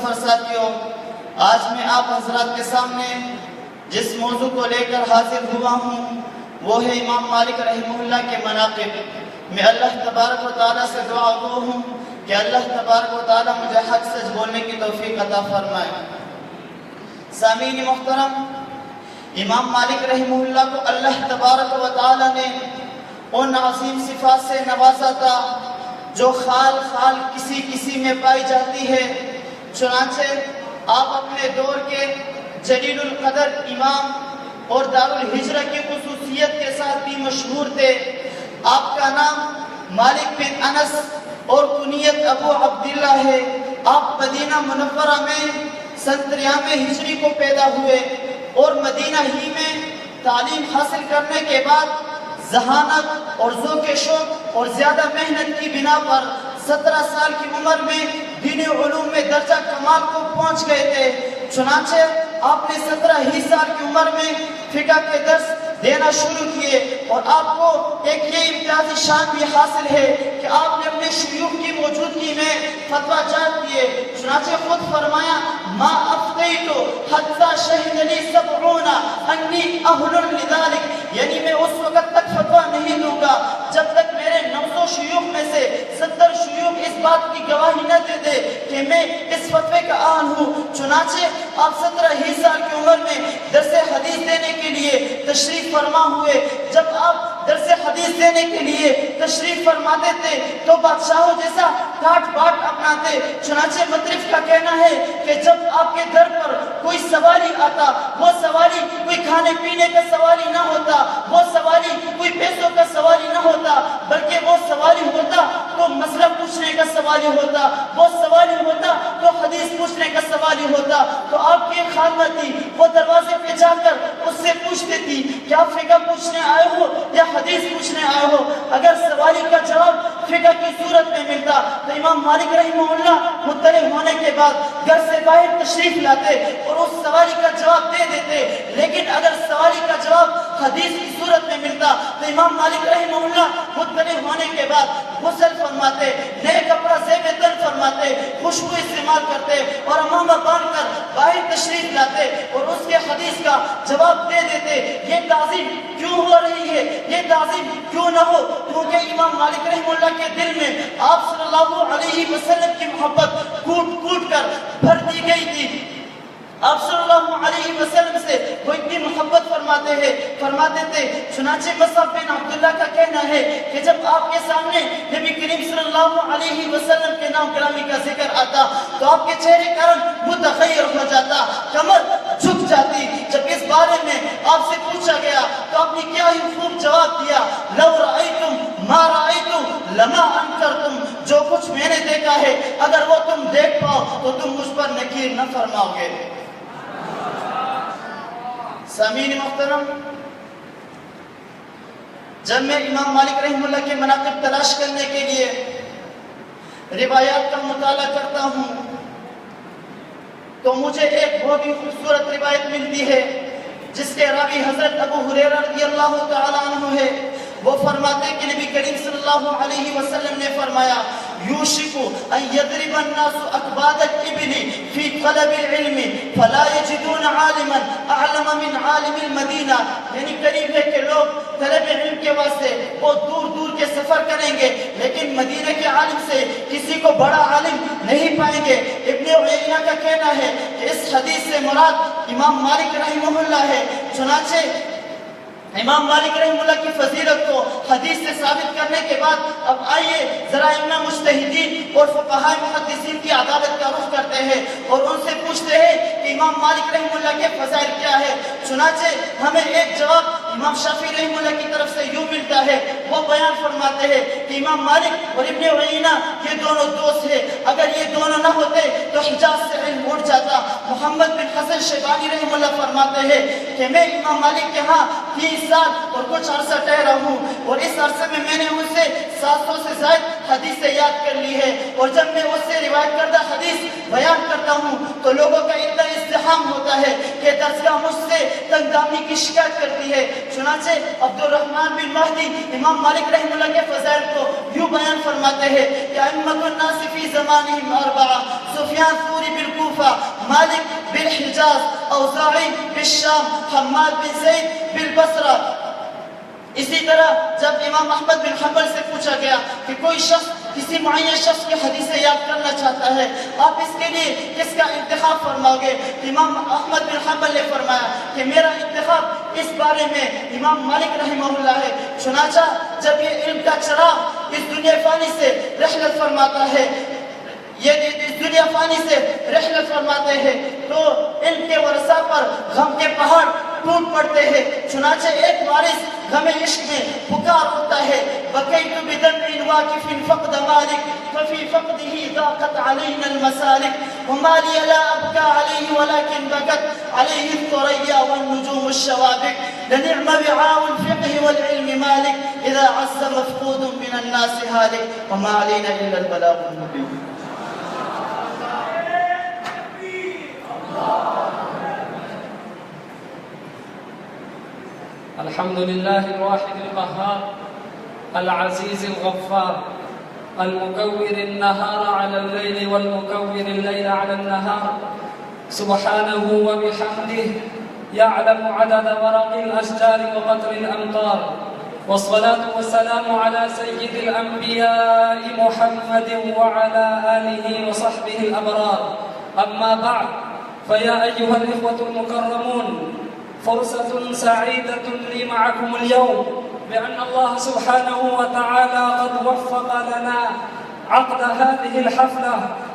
سفر ساتھیوں، آج میں آپ حضرات کے سامنے جس موضوع کو لے کر حاضر ہوا ہوں وہ ہے امام مالک رحمہ اللہ کے مناقب۔ میں اللہ تبارک و تعالیٰ سے دعا گو ہوں کہ اللہ تبارک و تعالیٰ مجھے حق سچ بولنے کی توفیق عطا فرمائے۔ سامعین محترم، امام مالک رحمہ اللہ کو اللہ تبارک و تعالیٰ نے ان عظیم صفات سے نوازا تھا جو خال خال کسی کسی میں پائی جاتی ہے۔ چنانچہ آپ اپنے دور کے جلیل القدر امام اور دارالہجرہ کی خصوصیت کے ساتھ بھی مشہور تھے۔ آپ کا نام مالک بن انس اور کنیت ابو عبداللہ ہے۔ آپ مدینہ منورہ میں سن 93 ہجری کو پیدا ہوئے اور مدینہ ہی میں تعلیم حاصل کرنے کے بعد ذہانت اور ذوق شوق اور زیادہ محنت کی بنا پر 17 سال کی عمر میں دینی علوم میں درجہ کمال کو پہنچ گئے تھے۔ چنانچہ آپ نے 17 ہی سال کی عمر میں فقہ کے درس دینا شروع کیے اور آپ کو ایک یہ امتیازی شان بھی حاصل ہے کہ آپ نے اپنے شیوخ کی موجودگی میں فتویٰ جات دیے۔ چنانچہ خود فرمایا ما افتیت حتی شہدنی 70 انی اہل لذالک، یعنی میں اس وقت تک فتویٰ نہیں دوں گا جب تک میرے 900 شیوخ میں سے 70 شیوخ اس بات کی گواہی نہ دے دے کہ میں اس فتوے کا اہل ہوں۔ چنانچہ آپ 17 ہی سال کی عمر میں درس حدیث دینے کے لیے تشریف فرما ہوئے۔ جب آپ درس حدیث دینے کے لیے تشریف فرماتے تھے تو بادشاہوں جیسا ٹاٹ باٹ اپناتے۔ چنانچہ مطرف کا کہنا ہے کہ جب آپ کے در پر کوئی سواری آتا، وہ سواری کوئی کھانے پینے کا سواری نہ ہوتا، وہ سواری کوئی پیسوں کا سواری نہ ہوتا، بلکہ وہ سواری ہوتا تو مسئلہ پوچھنے کا سواری ہوتا، وہ سواری ہوتا تو حدیث پوچھنے کا سواری ہوتا۔ تو آپ کی ایک خاتمہ تھی، وہ دروازے پہ جا کر اس سے پوچھتی تھی کہ آپ فقہ پوچھنے آئے ہو یا حدیث پوچھنے آئے ہو؟ اگر سواری کا جواب فقہ کی صورت میں ملتا تو امام مالک رحمہ اللہ مطلع ہونے کے بعد گھر سے باہر تشریف لاتے اور اس سواری کا جواب دے دیتے۔ لیکن اگر سواری کا جواب حدیث کی صورت میں ملتا تو امام مالک رحمہ اللہ مطلع ہونے کے بعد غسل فرماتے، نئے کپڑا زیب تن فرماتے، خوشبو استعمال کرتے اور امامہ باندھ کر باہر تشریف لاتے اور اس کے حدیث کا جواب دے دیتے۔ یہ تعظیم کیوں ہو رہی ہے؟ یہ تعظیم کیوں نہ ہو؟ کیونکہ امام مالک رحمہ اللہ کے دل میں آپ صلی اللہ علیہ وسلم کی محبت کوٹ کوٹ کر بھر دی گئی تھی۔ آپ صلی اللہ علیہ وسلم سے وہ اتنی محبت فرماتے تھے۔ چنانچہ مصعب بن عبداللہ کا کہنا ہے کہ جب آپ کے سامنے نبی کریم صلی اللہ علیہ وسلم کے نام گرامی کا ذکر آتا تو آپ کے چہرے کا رنگ متغیر ہو جاتا، کمر جھک جاتی۔ جب اس بارے میں آپ سے پوچھا گیا تو آپ نے کیا ہی خوب جواب دیا، لو رأیتم ما رأیتم لما انکرتم، جو کچھ میں نے دیکھا ہے اگر وہ تم دیکھ پاؤ تو تم مجھ پر نکیر نہ فرماؤ گے۔ سامعین محترم، جب میں امام مالک رحمہ اللہ کے مناقب تلاش کرنے کے لیے روایات کا مطالعہ کرتا ہوں تو مجھے ایک بہت ہی خوبصورت روایت ملتی ہے جس کے راوی حضرت ابو ہریرہ رضی اللہ تعالی عنہ ہے۔ وہ فرماتے ہیں کہ نبی کریم صلی اللہ علیہ وسلم نے فرمایا یوشک ان یضرب الناس اکباد الابل فی طلب العلم فلا یجدون عالما اعلم من عالم المدینہ، یعنی قریب ہے کہ لوگ طلب علم کے واسطے وہ دور دور کے سفر کریں گے لیکن مدینہ کے عالم سے کسی کو بڑا عالم نہیں پائیں گے۔ ابن عیینہ کا کہنا ہے کہ اس حدیث سے مراد امام مالک رحمہ اللہ ہے۔ چنانچہ امام مالک رحمہ اللہ کی فضیلت کو حدیث سے ثابت کرنے کے بعد اب آئیے ذرا ائمہ مجتہدین اور فقہاء محدثین کی عدالت کا رخ کرتے ہیں اور ان سے پوچھتے ہیں کہ امام مالک رحمہ اللہ کے فضائل کیا ہے۔ چنانچہ ہمیں ایک جواب امام شافعی رحمہ اللہ کی طرف سے یوں ملتا ہے، وہ بیان فرماتے ہیں کہ امام مالک اور ابن عیینہ یہ دونوں دوست ہیں، اگر یہ دونوں نہ ہوتے تو حجاز سے علم اٹھ جاتا۔ محمد بن حسن شیبانی رحمہ اللہ فرماتے ہیں کہ میں امام مالک کے ہاں 30 سال اور کچھ عرصہ ٹھہرا ہوں اور اس عرصے میں نے ان سے 700 سے زائد حدیثیں یاد کر لی ہے اور جب میں اس سے روایت کردہ حدیث بیان کرتا ہوں تو لوگوں کا اتنا ازدحام ہوتا ہے کہ درسگاہ مجھ سے تنگ دامی کی شکایت کرتی ہے۔ چنانچہ عبد الرحمن بن مہدی امام مالک رحمہ اللہ کے فضائل کو یوں بیان فرماتے ہیں کہ ائمۃ الناس فی زمانہم اربعہ سفیان ثوری بالکوفہ हनीफा, मालिक बिन हिजाज, औज़ाई बिन शाम, हम्माद बिन ज़ैद बिन बसरा। इसी तरह जब इमाम अहमद बिन हंबल से पूछा गया कि कोई शख्स किसी मुअय्यन शख्स की हदीसें याद करना चाहता है, आप इसके लिए किसका इंतखाब फरमाओगे? इमाम अहमद बिन हंबल ने फरमाया कि मेरा इंतखाब इस बारे में इमाम मालिक रहमहुल्लाह है। चुनांचा जब ये इल्म का चिराग इस दुनिया फानी से रहलत फरमाता है, ये इस दुनिया फानी से रहलत फरमाते हैं, तो इनके वरसा पर गम के पहाड़ टूट पड़ते हैं। चुनांचे एक वारिस गमे इश्क में पुकार होता है, बकैतु बिदम्इन वाकिफिन फ़क़द मालिक फ़फ़ी फ़क़दिही ज़ाक़त अलैना अलमसालिक वमा लिय ला अबका अलैहि वलाकिन बकत अलैहि थुरैया वन्नुजूम अश्शवाबिक लनि'म बि'आउ अल-फ़िक़्ह वल-इल्म मालिक इज़ा अज़्ज़ मफ़क़ूदun मिन अन्नास हालिक वमा अलैना इल्ला अल-बलाग़ुल मुबीन। الحمد لله الواحد القهار العزيز الغفار المكور النهار على الليل والمكور الليل على النهار سبحانه وبحمده يعلم عدد ورق الأشجار وقطر الأمطار، والصلاة والسلام على سيد الأنبياء محمد وعلى آله وصحبه الأبرار. أما بعد، فيا أيها الإخوة المكرمون، فرصة سعيدة لي معكم اليوم بأن الله سبحانه وتعالى قد وفق لنا عقد هذه الحفلة،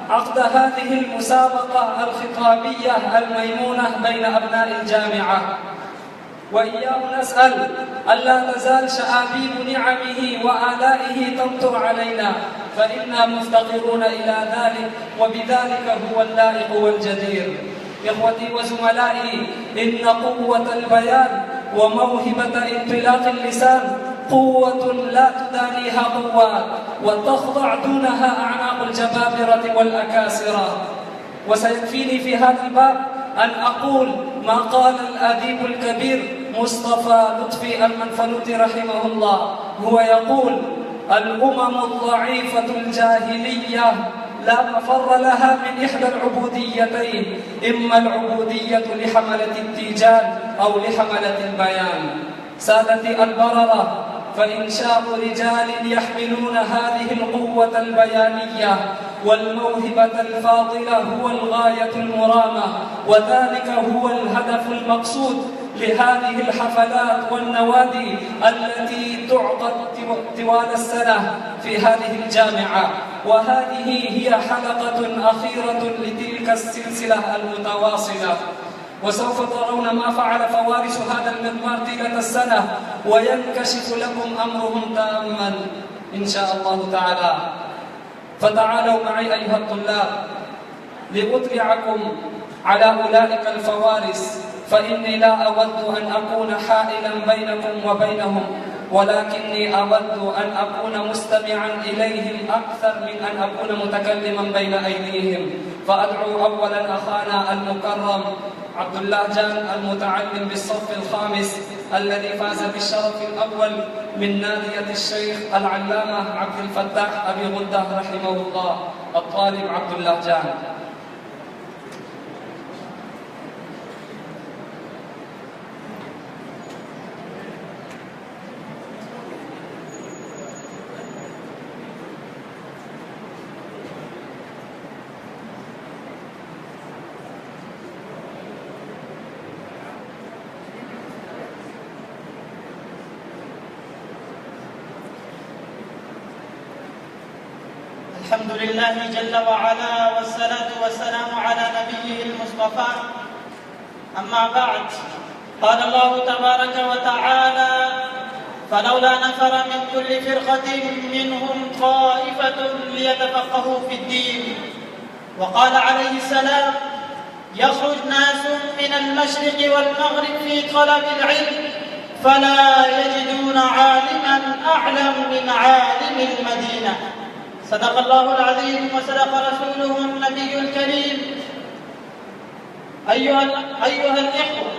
عقد هذه المسابقة الخطابية الميمونة بين أبناء الجامعة. وإياه نسأل ألا تزال شآبيب نعمه وآلائه تمطر علينا، فإنا مفتقرون إلى ذلك، وبذلك هو اللائق والجدير. إخوتي وزملائي، إن قوة البيان وموهبة انطلاق اللسان قوة لا تدانيها قوات، وتخضع دونها أعناق الجبابرة والأكاسرة. وسيكفيني في هذا الباب أن أقول ما قال الأديب الكبير مصطفى لطفي المنفلوطي رحمه الله، هو يقول: الأمم الضعيفة الجاهلية لا مفر لها من إحدى العبوديتين، إما العبودية لحملة التيجان أو لحملة البيان. سادتي البررة، فإنشاء رجال يحملون هذه القوة البيانية والموهبة الفاضلة هو الغاية المرامة، وذلك هو الهدف المقصود لهذه الحفلات والنوادي التي تعقد طوال السنة في هذه الجامعة. وهذه هي حلقة أخيرة لتلك السلسلة المتواصلة، وسوف ترون ما فعل فوارس هذا المضمار طيلة السنة، وينكشف لكم أمرهم تاما إن شاء الله تعالى. فتعالوا معي أيها الطلاب لأطلعكم على أولئك الفوارس، فإني لا أود أن أكون حائلا بينكم وبينهم، ولكني أود أن أكون مستمعا إليهم أكثر من أن أكون متكلما بين أيديهم. فأدعو أولا أخانا المكرم عبد الله جان المتعلم بالصف الخامس الذي فاز بالشرف الأول من نادية الشيخ العلامة عبد الفتاح أبي غدة رحمه الله، الطالب عبد الله جان. الحمد لله جل وعلا، والصلاة والسلام على نبيه المصطفى. أما بعد، قال الله تبارك وتعالى: فلولا نفر من كل فرقة منهم طائفة ليتفقهوا في الدين. وقال عليه السلام: يخرج ناس من المشرق والمغرب في طلب العلم فلا يجدون عالما أعلم من عالم المدينة. صدق الله العظيم وصدق رسوله النبي الكريم. أيها الإخوة،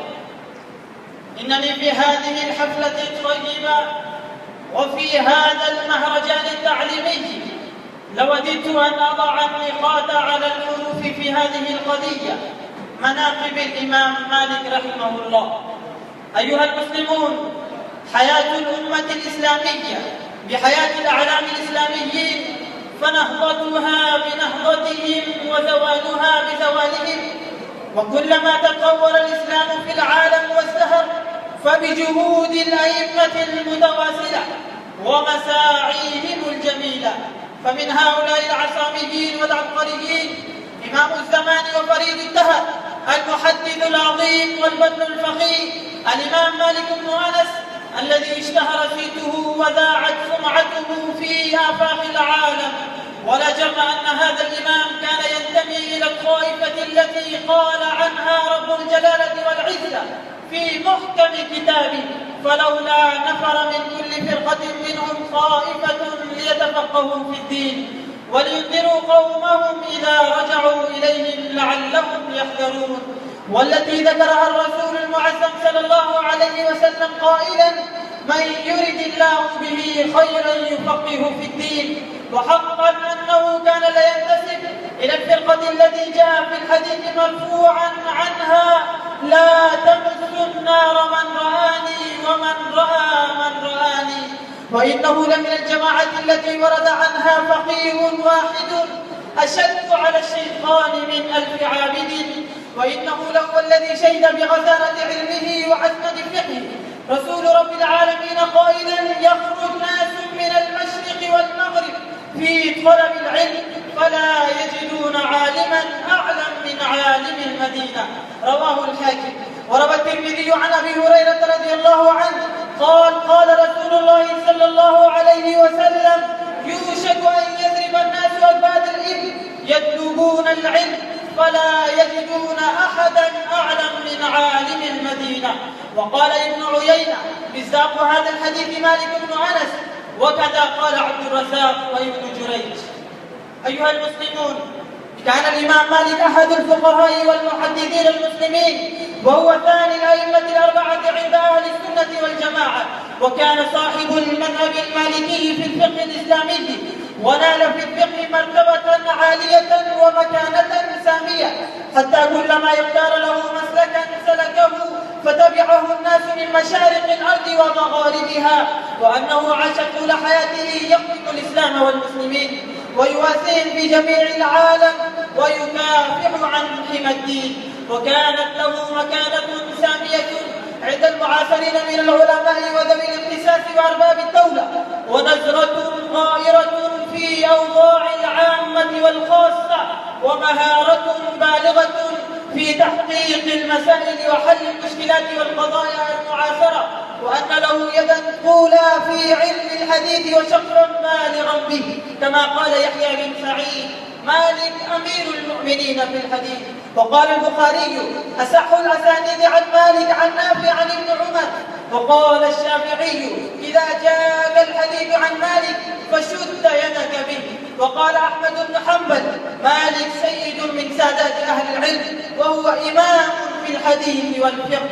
إنني في هذه الحفلة الطيبة وفي هذا المهرجان التعليمي لوددت أن أضع النقاط على الحروف في هذه القضية مناقب الإمام مالك رحمه الله. أيها المسلمون، حياة الأمة الإسلامية بحياة الأعلام الإسلاميين، فنهضتها بنهضتهم وزوالها بزوالهم. وكلما تطور الإسلام في العالم وازدهر فبجهود الأئمة المتواصلة ومساعيهم الجميلة. فمن هؤلاء العصاميين والعبقريين إمام الزمان وفريد الدهر المحدث العظيم والبدر الفقيه الإمام مالك بن أنس، الذي اشتهر صيته وذاعت سمعته في آفاق العالم. ولا جرم أن هذا الإمام كان ينتمي إلى الطائفة التي قال عنها رب الجلالة والعزة في محكم كتابه: فلولا نفر من كل فرقة منهم طائفة ليتفقهوا في الدين ولينذروا قومهم إذا رجعوا إليهم لعلهم يحذرون. والتي ذكرها الرسول المعظم صلى الله عليه وسلم قائلا: من يرد الله به خيرا يفقهه في الدين. وحقا أنه كان لا ينتسب إلى الفرقة التي جاء في الحديث مرفوعا عنها: لا تمس النار من رآني ومن رأى من رآني. وإنه لمن الجماعة التي ورد عنها فقيه واحد أشد على الشيطان من 1000 عابد. وإنه لهو الذي شهد بغزارة علمه وعزمة فقهه رسول رب العالمين قائلا: يخرج ناس من المشرق والمغرب في طلب العلم فلا يجدون عالما أعلم من عالم المدينة. رواه الحاكم. وروى الترمذي عن أبي هريرة رضي الله عنه قال: قال رسول الله صلى الله عليه وسلم: يوشك أن يضرب الناس أكباد الإبل يطلبون العلم فلا يجدون أحدا أعلم من عالم المدينة. وقال ابن عيينة: مصداق هذا الحديث مالك بن أنس، وكذا قال عبد الرزاق وابن جريج. أيها المسلمون، كان الإمام مالك أحد الفقهاء والمحدثين المسلمين، وهو ثاني الأئمة الأربعة عند أهل السنة والجماعة، وكان صاحب المذهب المالكي في الفقه الإسلامي، ونال في الفقه مرتبة عالية ومكانة سامية، حتى كلما يختار له مسلكا سلكه فتبعه الناس من مشارق الأرض ومغاربها، وأنه عاش طول حياته يخدم الإسلام والمسلمين ويواسيهم في جميع العالم ويكافح عن حمى الدين. وكانت له مكانة سامية عند المعاصرين من العلماء وذوي الاختصاص وأرباب الدولة، ونزرة غائرة في أوضاع العامة والخاصة، ومهارة بالغة في تحقيق المسائل وحل المشكلات والقضايا المعاصرة، وأن له يدا طولى في علم الحديث وشقرا بالغا به، كما قال يحيى بن سعيد: مالك أمير المؤمنين في الحديث. وقال البخاري: أصح الأسانيد عن مالك عن نافع عن ابن عمر. وقال الشافعي: إذا جاءك الحديث عن مالك فشد يدك به. وقال أحمد بن حنبل: مالك سيد من سادات أهل العلم، وهو إمام في الحديث والفقه.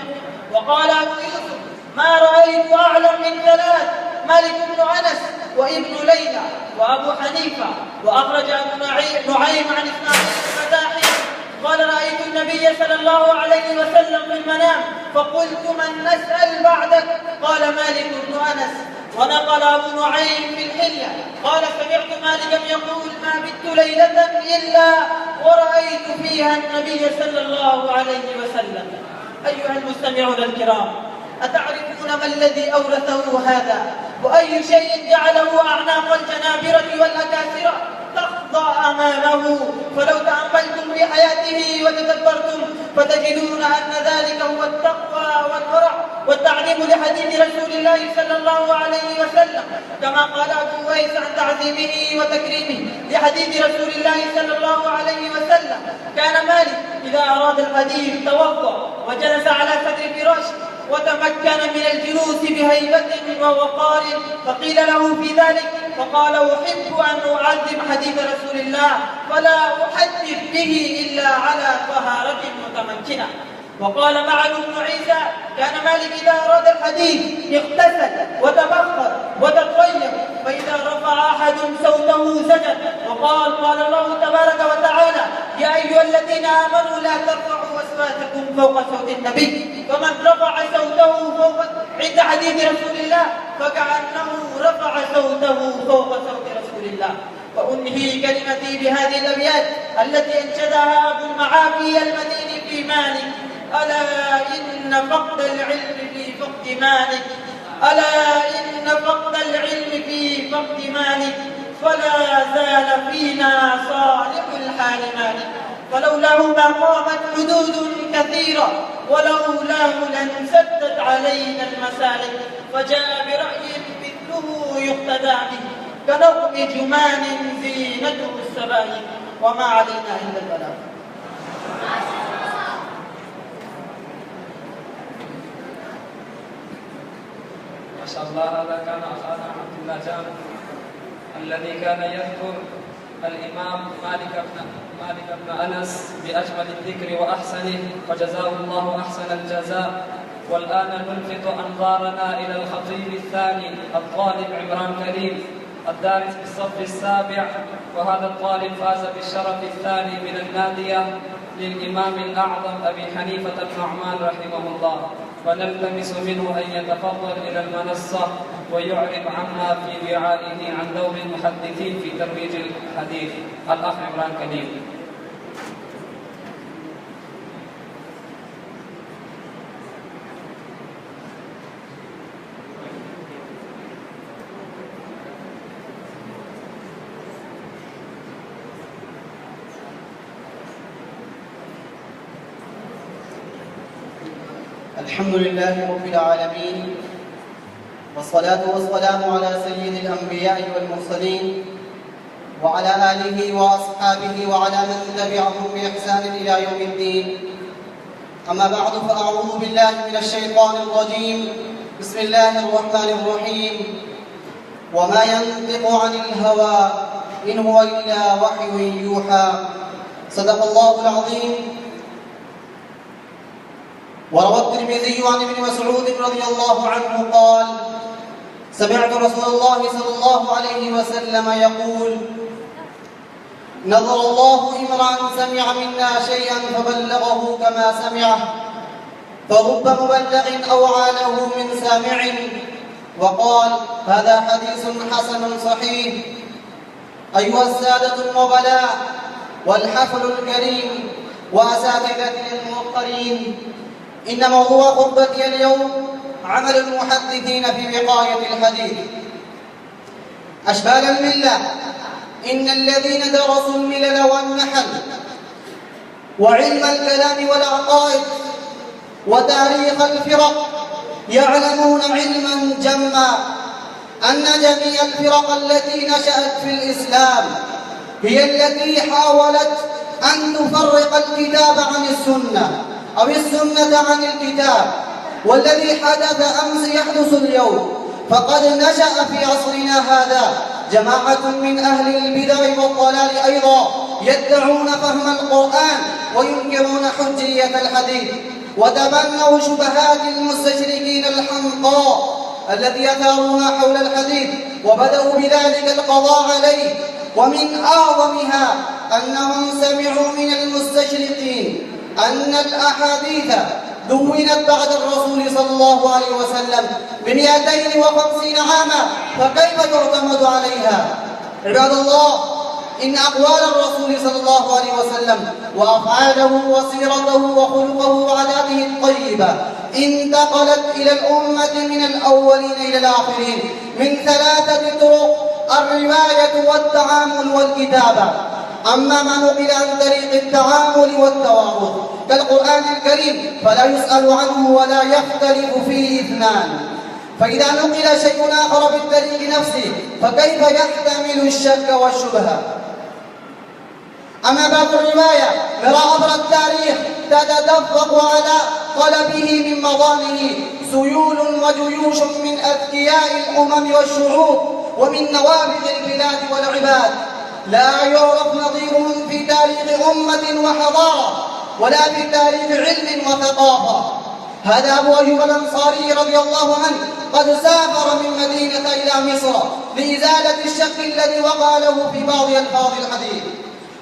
وقال أبو يوسف: ما رأيت أعلم من ثلاث: مالك بن أنس وابن ليلى وأبو حنيفة. وأخرج أبو نعيم عن إسماعيل المزاحي قال: رأيت النبي صلى الله عليه وسلم في المنام فقلت: من نسأل بعدك؟ قال: مالك بن أنس. ونقل أبو نعيم في الحلية قال: سمعت مالكا يقول: ما بت ليلة إلا ورأيت فيها النبي صلى الله عليه وسلم. أيها المستمعون الكرام، أتعرفون ما الذي أورثه هذا؟ وأي شيء جعله أعناق الجنابرة والأكاسرة تخضع أمامه؟ فلو تأملتم في حياته وتدبرتم فتجدون أن ذلك هو التقوى والورع والتعليم لحديث رسول الله صلى الله عليه وسلم، كما قال أبو ويس عن تعظيمه وتكريمه لحديث رسول الله صلى الله عليه وسلم: كان مالك إذا أراد الحديث توضأ وجلس على صدر فراشه وتمكن من الجلوس بهيبة ووقار، فقيل له في ذلك فقال: أحب أن أعظم حديث رسول الله فلا أحدث به إلا على طهارة متمكنة. وقال معن بن عيسى: كان مالك إذا أراد الحديث اغتسل وتبخر وتطيب، فإذا رفع أحد صوته سجد. وقال: قال الله تبارك وتعالى: يا أيها الذين آمنوا لا ترفعوا أصواتكم فوق صوت النبي. فمن رفع صوته فوق عند حديث رسول الله فكأنه رفع صوته فوق صوت رسول الله. وأنهي كلمتي بهذه الأبيات التي أنشدها أبو المعافي المديني في مالك: ألا إن فقد العلم في فقد مالك، ألا إن فقد العلم في فقد مالك، فلا زال فينا صالح الحال مالك. فلولاه ما قامت حدود كثيرة، ولولاه لانسدت علينا المسالك. فجاء برأي مثله يقتدى به، كنغم جمان زينته السبائك، وما علينا إلا البلاغ. ما شاء الله. هذا كان أخانا عبد الله جان الذي كان يذكر الإمام مالك بن أنس بأجمل الذكر وأحسنه، وجزاه الله أحسن الجزاء. والآن نلفت أنظارنا إلى الخطيب الثاني الطالب عمران كريم الدارس بالصف السابع، وهذا الطالب فاز بالشرف الثاني من النادية للإمام الأعظم أبي حنيفة النعمان رحمه الله. ونلتمس منه أن يتفضل إلى المنصة ويعرب عما في وعائه عن دور المحدثين في ترويج الحديث. الأخ عمران كريم. الحمد لله رب العالمين، والصلاة والسلام على سيد الأنبياء والمرسلين وعلى آله وأصحابه وعلى من تبعهم بإحسان إلى يوم الدين. أما بعد، فأعوذ بالله من الشيطان الرجيم. بسم الله الرحمن الرحيم. وما ينطق عن الهوى إن هو إلا وحي يوحى. صدق الله العظيم. وروى الترمذي عن ابن مسعود رضي الله عنه قال: سمعت رسول الله صلى الله عليه وسلم يقول: نظر الله امرأ سمع منا شيئا فبلغه كما سمعه، فرب مبلغ أوعى له من سامع. وقال: هذا حديث حسن صحيح. أيها السادة النبلاء والحفل الكريم وأساتذتي الموقرين، إن موضوع خطبتي اليوم عمل المحدثين في وقاية الحديث. أشبال الملة، إن الذين درسوا الملل والنحل وعلم الكلام والعقائد وتاريخ الفرق يعلمون علما جما أن جميع الفرق التي نشأت في الإسلام هي التي حاولت أن تفرق الكتاب عن السنة أو السنة عن الكتاب. والذي حدث أمس يحدث اليوم. فقد نشأ في عصرنا هذا جماعة من أهل البدع والضلال أيضا يدعون فهم القرآن وينكرون حجية الحديث، وتبنوا شبهات المستشركين الحمقاء الذي يثارون حول الحديث، وبدأوا بذلك القضاء عليه. ومن أعظمها أنهم سمعوا من المستشرقين أن الأحاديث دونت بعد الرسول صلى الله عليه وسلم ب250 عاما، فكيف يعتمد عليها؟ عباد الله، إن أقوال الرسول صلى الله عليه وسلم وأفعاله وسيرته وخلقه وعاداته الطيبة انتقلت إلى الأمة من الأولين إلى الآخرين من 3 طرق: الرواية والتعامل والكتابة. أما ما نقل عن طريق التعامل والتوارث كالقرآن الكريم فلا يسأل عنه ولا يختلف فيه اثنان. فإذا نقل شيء آخر بالطريق نفسه فكيف يحتمل الشك والشبهة؟ أما باب الرواية نرى عبر التاريخ تتدفق على طلبه من مظانه سيول وجيوش من أذكياء الأمم والشعوب ومن نوابغ البلاد والعباد لا يعرف نظيرهم في تاريخ أمة وحضارة. ولا في تاريخ علم وثقافة. هذا أبو أيوب الأنصاري رضي الله عنه قد سافر من مدينة إلى مصر لإزالة الشك الذي وقع له في بعض ألفاظ الحديث.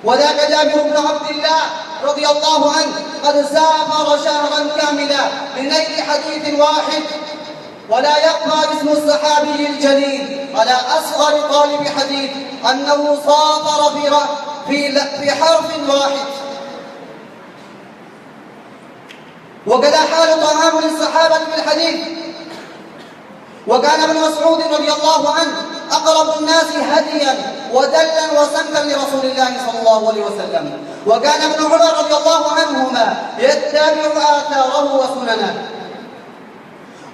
وذاك جابر بن عبد الله رضي الله عنه قد سافر شهرا كاملا لنيل حديث واحد. ولا يخفى اسم الصحابي الجليل على أصغر طالب حديث أنه سافر في حرف واحد. وكذا حال تعامل الصحابة بالحديث. وكان ابن مسعود رضي الله عنه أقرب الناس هديا ودلا وسمتا لرسول الله صلى الله عليه وسلم. وكان ابن عمر رضي الله عنهما يتبع آثاره وسننه.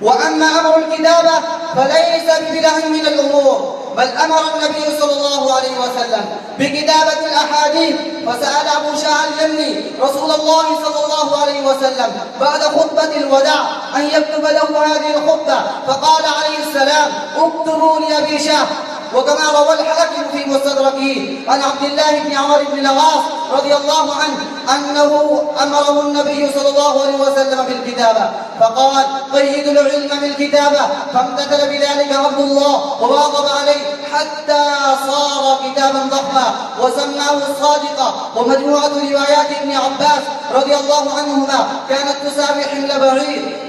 وأما أمر الكتابة فليس ببدع من الأمور، بل أمر النبي صلى الله عليه وسلم بكتابة الأحاديث. فسأل أبو شعر الجني رسول الله صلى الله عليه وسلم بعد خطبة الوداع أن يكتب له هذه الخطبة، فقال عليه السلام: اكتبوا لأبي شهر. وكما روى الحاكم في مستدركه عن عبد الله بن عمرو بن العاص رضي الله عنه أنه أمره النبي صلى الله عليه وسلم بالكتابة، فقال: قيدوا العلم بالكتابة. فامتثل بذلك عبد الله وواظب عليه حتى صار كتابا ضخما وسماه الصادقة. ومجموعة روايات ابن عباس رضي الله عنهما كانت تساوي حمل بعير.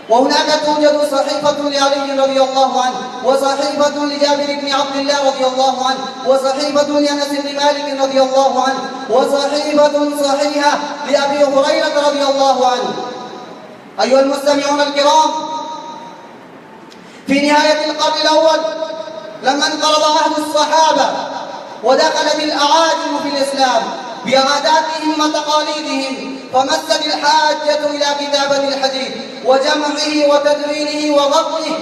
وهناك توجد صحيفة لعلي رضي الله عنه، وصحيفة لجابر بن عبد الله رضي الله عنه، وصحيفة لأنس بن مالك رضي الله عنه، وصحيفة صحيحة لأبي هريرة رضي الله عنه. أيها المستمعون الكرام، في نهاية القرن الأول لما انقرض عهد الصحابة ودخلت الأعاجم في الإسلام بعاداتهم وتقاليدهم، فمست الحاجة إلى كتابة الحديث وجمعه وتدوينه وضبطه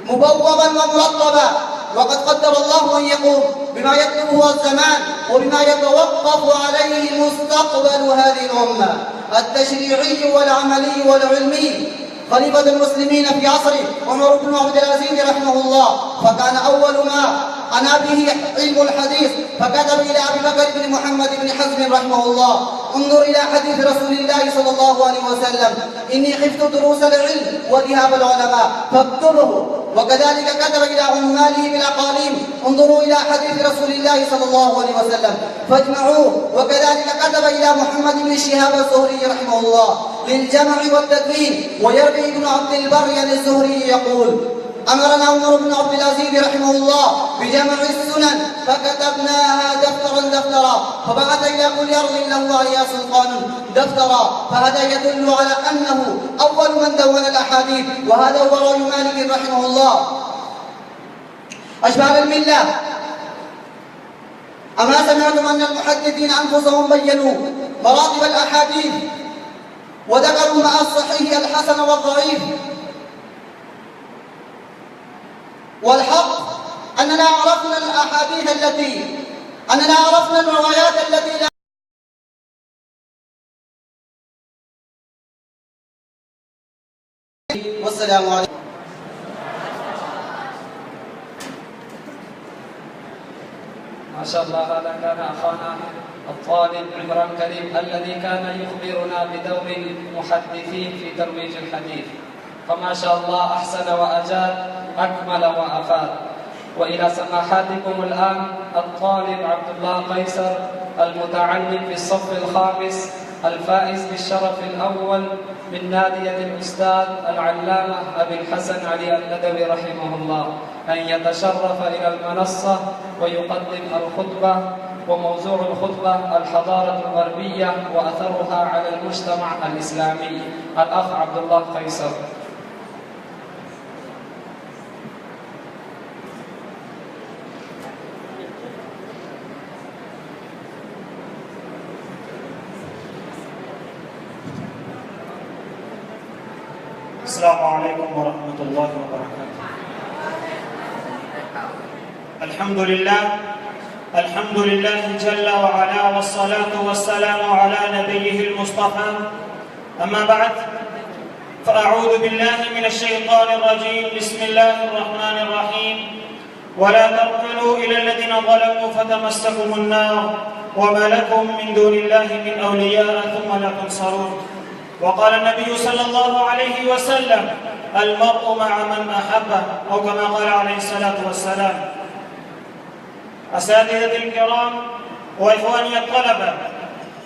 مبوبا ومرتبا. وقد قدر الله أن يقوم بما يطلبه الزمان وبما يتوقف عليه مستقبل هذه الأمة التشريعي والعملي والعلمي. خليفة المسلمين في عصره عمر بن عبد العزيز رحمه الله، فكان أول ما عنى به علم الحديث، فكتب إلى أبي بكر بن محمد بن حزم رحمه الله: انظر إلى حديث رسول الله صلى الله عليه وسلم، إني خفت دروس العلم وذهاب العلماء فاكتبه. وكذلك كتب إلى عماله بالأقاليم: انظروا إلى حديث رسول الله صلى الله عليه وسلم فاجمعوه. وكذلك كتب إلى محمد بن شهاب الزهري رحمه الله للجمع والتدوين. ويروي ابن عبد البر عن الزهري يقول: أمرنا عمر بن عبد العزيز رحمه الله بجمع السنن فكتبناها دفترا، فبعث إلى كل أرض له عليها سلطان دفترا. فهذا يدل على أنه أول من دون الأحاديث، وهذا هو رأي مالك رحمه الله. أشباب الملة، أما سمعتم أن المحدثين أنفسهم بينوا مراتب الأحاديث وذكروا مع الصحيح الحسن والضعيف؟ والحق أننا عرفنا الأحاديث أننا عرفنا الروايات التي لا والسلام عليكم. ما شاء الله، هذا كان أخانا الطالب عمران كريم الذي كان يخبرنا بدور المحدثين في ترويج الحديث، فما شاء الله أحسن وأجاد، أكمل وأفاد. وإلى سماحاتكم الآن الطالب عبد الله قيصر المتعلم في الصف الخامس الفائز بالشرف الأول من نادية الأستاذ العلامة أبي الحسن علي الندوي رحمه الله أن يتشرف إلى المنصة ويقدم الخطبة. وموضوع الخطبة: الحضارة الغربية وأثرها على المجتمع الإسلامي. الأخ عبد الله قيصر. السلام عليكم ورحمة الله وبركاته. الحمد لله جل وعلا، والصلاة والسلام على نبيه المصطفى. أما بعد، فأعوذ بالله من الشيطان الرجيم. بسم الله الرحمن الرحيم. ولا تركنوا إلى الذين ظلموا فتمسكم النار وما لكم من دون الله من أولياء ثم لا تنصرون. وقال النبي صلى الله عليه وسلم: المرء مع من أحبه، أو كما قال عليه الصلاة والسلام. أساتذتي الكرام وإخواني الطلبة،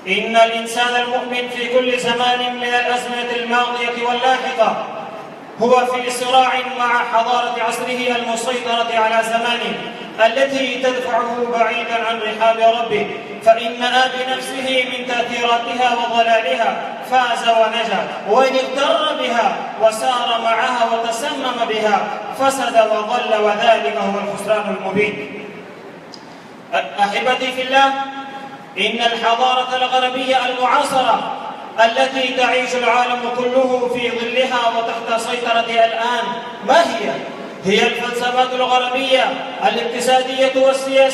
إن الإنسان المؤمن في كل زمان من الأزمنة الماضية واللاحقة هو في صراع مع حضارة عصره المسيطرة على زمانه التي تدفعه بعيدا عن رحاب ربه، فإن بنفسه من تأثيراتها وضلالها فاز ونجا، وإن اغتر بها وسار معها وتسمم بها فسد وضل، وذلك هو الخسران المبين. أحبتي في الله، إن الحضارة الغربية المعاصرة التي تعيش العالم كله في ظلها وتحت سيطرتها الآن ما هي؟ هي الفلسفات الغربية الاقتصادية والسياسية